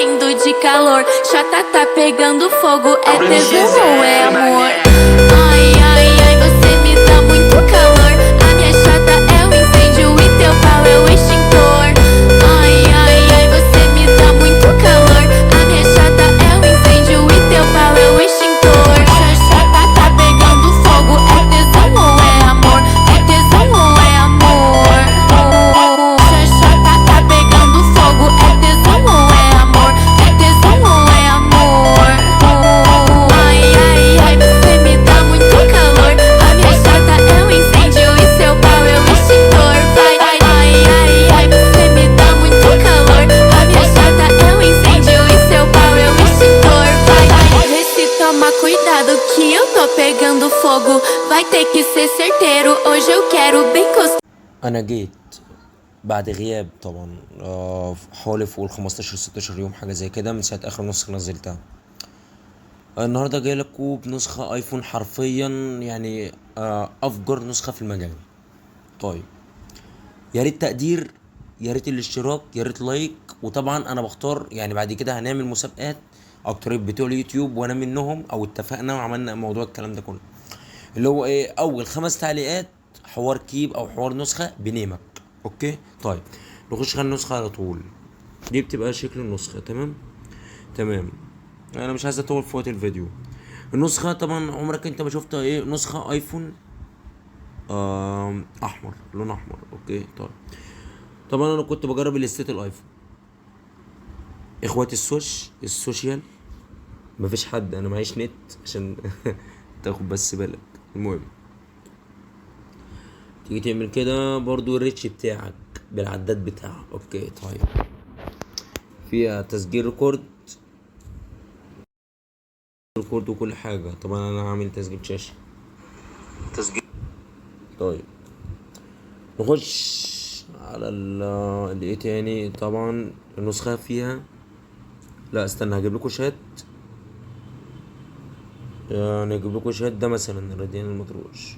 morrendo de calor. Chata tá pegando fogo, é tesão ou é amor? Ai, ai, ai, você me dá muito calor. A minha chata é o incêndio e teu pau é o extintor. Ai, ai, ai, você me dá muito calor. A minha chata é o incêndio e teu pau é o extintor. Chata tá pegando fogo, é tesão ou é amor? É tesão ou é amor? Chata tá pegando fogo, é tesão ou é amor? É tesão ou é amor? Ai, ai, ai, você me dá muito calor. A minha chata é um incêndio e seu pau é o extintor. Vai, ai, ai, ai, ai, você me dá muito calor. A minha chata é um incêndio e seu pau é o extintor. Vai, ai, vê se toma cuidado que eu tô pegando fogo. Vai ter que ser certeiro, hoje eu quero bem gostoso. انا جيت بعد غياب طبعا حوالي فوق ال 15 16 يوم حاجه زي كده من ساعه اخر نسخه نزلتها. النهارده جاي لكم بنسخه ايفون حرفيا يعني افجر نسخه في المجال. طيب يا ريت تقدير، يا ريت الاشتراك، يا ريت لايك. وطبعا انا بختار يعني بعد كده هنعمل مسابقات اكتر بتوع اليوتيوب وانا منهم، او اتفقنا وعملنا موضوع الكلام ده كله اللي هو ايه، اول 5 تعليقات حوار كيب او حوار نسخه بنيمك. اوكي طيب نخش على النسخه على طول. دي بتبقى شكل النسخه. تمام تمام. انا مش عايز اطول في وقت الفيديو. النسخه طبعا عمرك انت ما شفت ايه نسخه ايفون احمر، لون احمر. اوكي طيب طبعا انا كنت بجرب الاستيت الايفون. اخواتي السوشيال مفيش حد، انا معيش نت عشان تاخد بس بالك. المهم تيجي تعمل كده برضو الريتش بتاعك بالعداد بتاعك. اوكي طيب فيها تسجيل ريكورد وكل حاجة. طبعا انا هعمل تسجيل شاشة تسجيل. طيب نخش على ايه تاني. طبعا النسخة فيها، لا استنى هجيب لكم شات، يعني هجيب لكم شات. ده مثلا الراديان المطروش.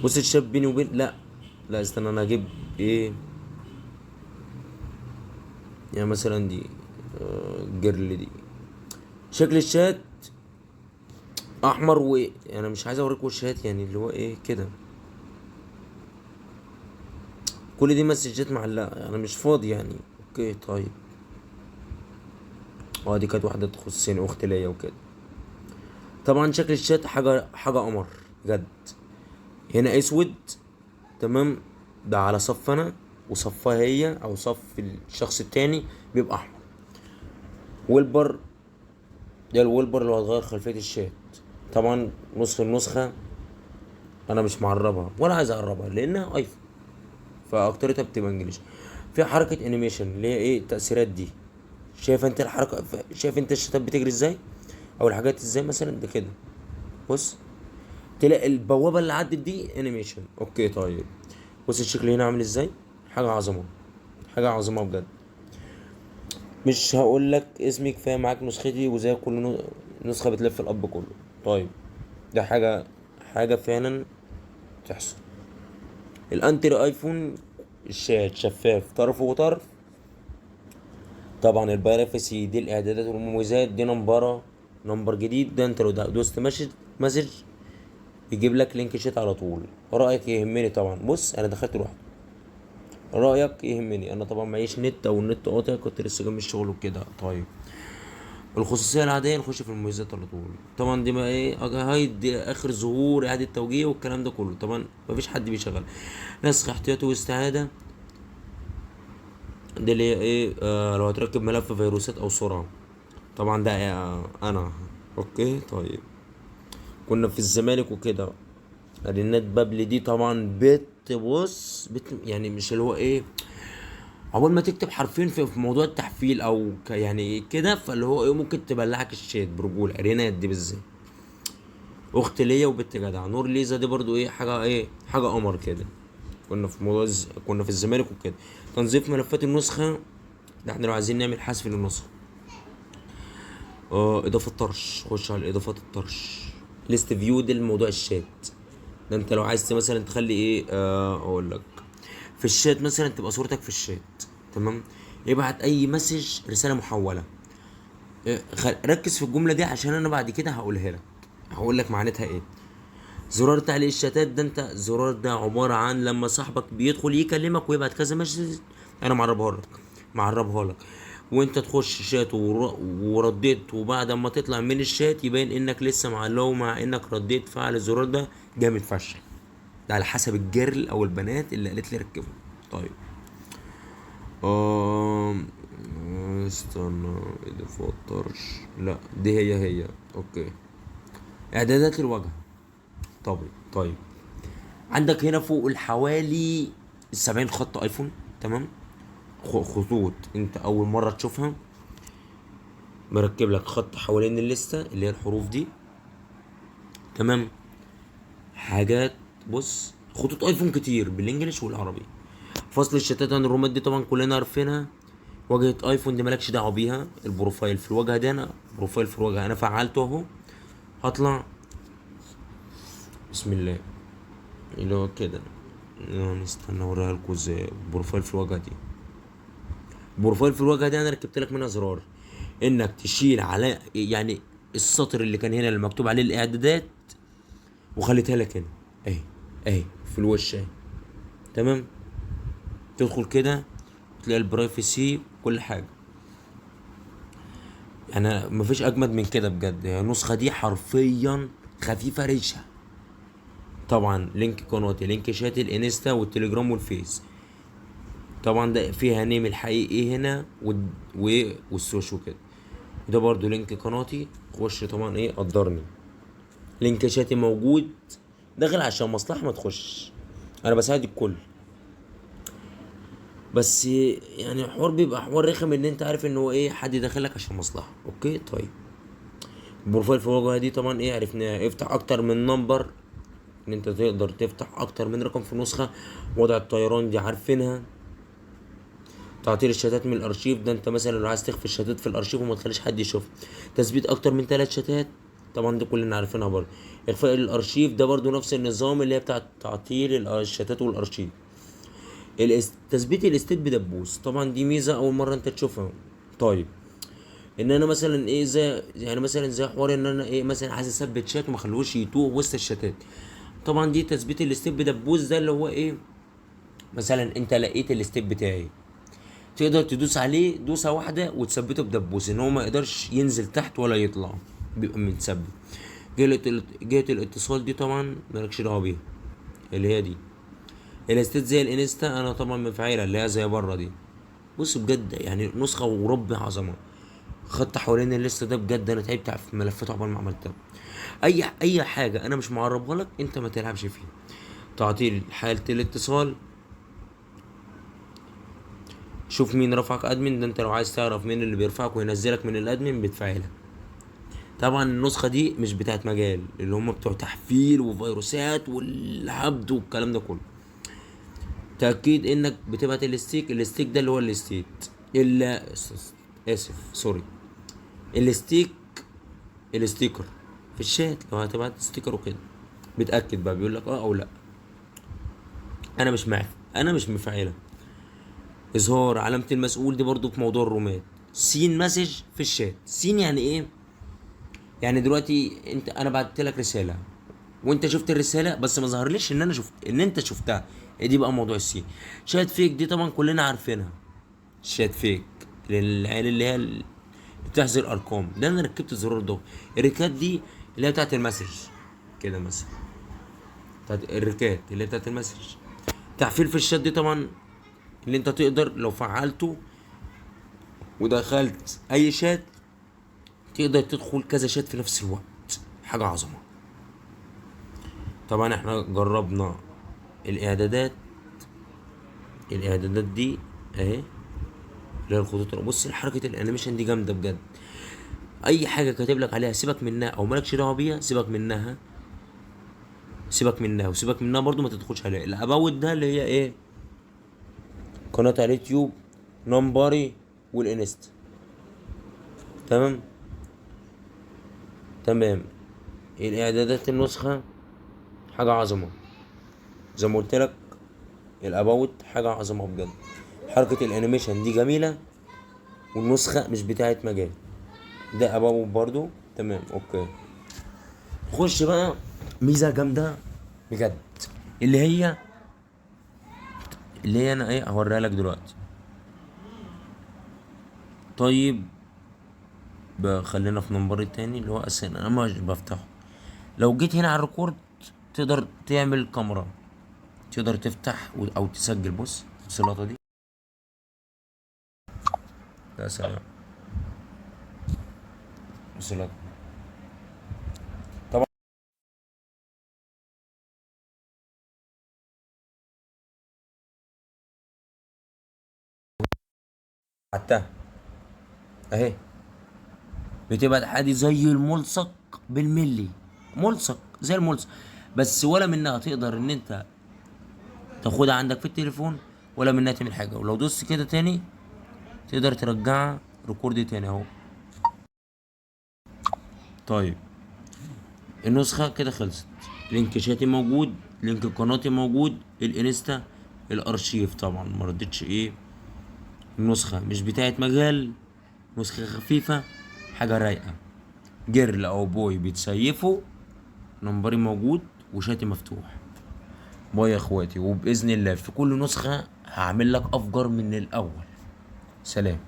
بص الشات بيني وبين، لا استنى انا هجيب ايه يعني مثلا دي الجرل دي. شكل الشات احمر انا يعني مش عايز اوريكم الشات يعني اللي هو ايه كده. كل دي مسجات معلقه، انا مش فاضي يعني. اوكي طيب دي كانت واحده تخصني، اخت ليا وكده. طبعا شكل الشات حاجه قمر بجد. هنا اسود تمام، ده على صف انا، وصفها هي او صف الشخص التاني بيبقى احمر. ويلبر ده الويلبر اللي هتغير خلفيه الشات. طبعا النسخه انا مش معربها ولا عايز اقربها لانها ايفون، فاكترتها بتبقى انجليش. في حركه انيميشن اللي هي ايه التاثيرات دي. شايف انت الحركه، شايف انت الشتات بتجري ازاي او الحاجات ازاي مثلا ده كده. بص تلاقي البوابه اللي عدت دي انيميشن. اوكي طيب بص الشكل هنا عامل ازاي. حاجه عظمه، حاجه عظمه بجد. مش هقول لك اسمي، كفايه معاك نسختي وزي كل نسخه بتلف الاب كله. طيب ده حاجه فعلا تحصل. الانتر ايفون الشات شفاف طرف وطرف. طبعا البايرفسي دي الاعدادات والمميزات دي نمبر جديد. ده انت لو دوست مسج يجيب لك لينك شات على طول. رايك يهمني طبعا. بص انا دخلت لوحدي، رايك يهمني. انا طبعا معيش نت او النت قاطع، كنت لسه جاي من الشغل وكده. طيب الخصوصيه العاديه نخش في المميزات على طول. طبعا دي ما ايه هايد اخر ظهور اعاده توجيه والكلام ده كله. طبعا مفيش حد بيشغل. نسخ احتياطي واستعاده دي اللي هي ايه لو هتركب ملف فيروسات او سرعه. طبعا ده انا. اوكي طيب كنا في الزمالك وكده. رنات بابل دي طبعا بص يعني مش اللي هو ايه اول ما تكتب حرفين في موضوع التحفيل او يعني كده، فاللي هو ايه ممكن تبلعك الشات برجوله. رنات دي بالذات اخت ليا وبنت جدع. نور ليزا دي برضو ايه حاجه قمر كده. كنا في كنا في الزمالك وكده. تنظيف ملفات النسخه ده احنا لو عايزين نعمل حذف للنسخه. اضافه طرش. خش على اضافات الطرش. ليست فيو دي الموضوع الشات ده. انت لو عايز مثلا تخلي ايه اقول لك في الشات مثلا تبقى صورتك في الشات. تمام ابعت اي مسج رساله محوله. ركز في الجمله دي عشان انا بعد كده هقولها لك، هقول لك معناتها ايه. زرار تعليق الشتات ده، انت زرار ده عباره عن لما صاحبك بيدخل يكلمك ويبعت كذا مسج، انا معربها لك وانت تخش شات ورديت، وبعد ما تطلع من الشات يبين انك لسه معلقه مع انك رديت. فعل الزرار ده جامد فشخ، ده على حسب الجرل او البنات اللي قالت لي ركبه. طيب آم... استنى اذا فطرش، لا دي هي اوكي. اعدادات الواجهه. طيب عندك هنا فوق الحوالي 70 خط ايفون، تمام. خطوط انت اول مره تشوفها، مركب لك خط حوالين الليسته اللي هي الحروف دي، تمام. حاجات، بص خطوط ايفون كتير بالانجليش والعربي. فصل الشتات عن الرومات دي طبعا كلنا عارفينها. واجهه ايفون دي مالكش دعوه بيها. البروفايل في الواجهه دي، انا بروفايل في الواجهه انا فعلته اهو. هطلع بسم الله اللي هو كده، نستنى اوريها لكم ازاي. بروفايل في الواجهه دي، بروفايل في الواجهه دي انا ركبت لك منها زرار انك تشيل على يعني السطر اللي كان هنا اللي مكتوب عليه الاعدادات، وخليتها لك هنا اهي في الوش اهي، تمام. تدخل كده تلاقي البرايفسي كل حاجه. يعني مفيش اجمد من كده بجد. يعني النسخه دي حرفيا خفيفه ريشه. طبعا لينك قناتي، لينك شات الانستا والتليجرام والفيس، طبعا ده فيها نيم الحقيقي هنا والسوشو كده. وده برضو لينك قناتي، خش طبعا قدرني. لينك شاتي موجود داخل عشان مصلحة ما تخش، انا بساعد الكل. بس يعني حوار بيبقى حوار رخم ان انت عارف ان هو حد داخلك عشان مصلحة. اوكي طيب. البروفايل في الواجهة دي طبعا عرفناها. افتح اكتر من نمبر، ان انت تقدر تفتح اكتر من رقم في نسخة. وضع الطيران دي عارفينها. تعطيل الشتات من الارشيف، ده انت مثلا لو عايز تخفي الشتات في الارشيف وما تخليش حد يشوف. تثبيت اكتر من 3 شتات، طبعا دي كلنا عارفينها برضه. اخفاء الارشيف ده برضه نفس النظام اللي هي بتاع تعطيل الشتات والارشيف. تثبيت الاستيت بدبوس، طبعا دي ميزه اول مره انت تشوفها. طيب ان انا مثلا زي يعني مثلا زي حوار ان انا مثلا عايز اثبت شات وما اخلوش يتوه وسط الشتات. طبعا دي تثبيت الاستيت بدبوس، ده اللي هو مثلا انت لقيت الاستيت بتاعي، تقدر تدوس عليه دوسه واحده وتثبته بدبوس ان هو ما يقدرش ينزل تحت ولا يطلع، بيبقى متثبت. جهه الاتصال دي طبعا مالكش دعوه بيها، اللي هي دي. الاستيت زي الانستا انا طبعا مفعلها، اللي هي زي بره دي. بص بجد يعني نسخه ورب عظمه. خط حوالين الليسته ده بجد انا تعبت في ملفات عقبال ما عملتها. اي حاجه انا مش معربها لك انت ما تلعبش فيها. تعطيل حاله الاتصال، شوف مين رفعك ادمن، ده انت لو عايز تعرف مين اللي بيرفعك وينزلك من الادمن بتفعلها. طبعا النسخه دي مش بتاعت مجال، اللي هم بتوع تحفيل وفيروسات والهبد والكلام ده كله. تاكيد انك بتبعت الاستيك ده اللي هو الاستيت الا اسف سوري الاستيك الاستيكر في الشات. لو هتبعت ستيكر وكده بتاكد بقى، بيقول لك او لا. انا مش مفعله. اظهار علامة المسؤول دي برضو في موضوع الرومات. سين مسج في الشات. سين يعني يعني دلوقتي انا بعت لك رسالة وانت شفت الرسالة بس ما ظهرليش ان انا شفت ان انت شفتها. دي بقى موضوع السين. شات فيك دي طبعا كلنا عارفينها. شات فيك للعيال اللي هي اللي بتحذر ارقام، ده انا ركبت الزرار ده. الريكات دي اللي هي بتاعت المسج كده مثلا، بتاعت الريكات اللي هي بتاعت المسج. تحفيل في الشات دي طبعا اللي انت تقدر لو فعلته ودخلت اي شات تقدر تدخل كذا شات في نفس الوقت، حاجة عظمة. طبعا احنا جربنا الاعدادات دي اهي، اللي هي الخطوط. بص حركة الانيميشن دي جامدة بجد. اي حاجة كاتب لك عليها سيبك منها او مالكش دعوة بيها، سيبك منها وسيبك منها برضو ما تدخلش عليها. الاباوت ده اللي هي قناة على اليوتيوب، نمبري والانست، تمام. الاعدادات النسخة حاجة عظمة زي ما قلت لك. الاباوت حاجة عظمة بجد. حركة الانيميشن دي جميلة. والنسخة مش بتاعت مجال. ده ابابه برضو. تمام اوكي. خش بقى ميزة جامدة بجد، اللي هي انا ايه هوريها لك دلوقتي. طيب خلينا في نمبر التاني اللي هو اساسا انا مش بفتحه. لو جيت هنا على الريكورد تقدر تعمل كاميرا، تقدر تفتح او تسجل. بص اللقطة دي. يا سلام. بص اللقطة طبعا. حتى اهي بتبقى عادي زي الملصق بالملي، ملصق زي الملصق، بس ولا منها تقدر ان انت تاخدها عندك في التليفون، ولا منها تعمل حاجه. ولو دوست كده تاني تقدر ترجعها ريكورد تاني اهو. طيب النسخه كده خلصت. لينك شاتي موجود، لينك قناتي موجود، الانستا، الارشيف طبعا ما ردتش ايه. النسخه مش بتاعت مجال، نسخه خفيفه، حاجه رايقه. جيرل او بوي بتسيفه، نمبري موجود وشاتي مفتوح. باي يا اخواتي، وباذن الله في كل نسخه هعمل لك افجر من الاول. سلام.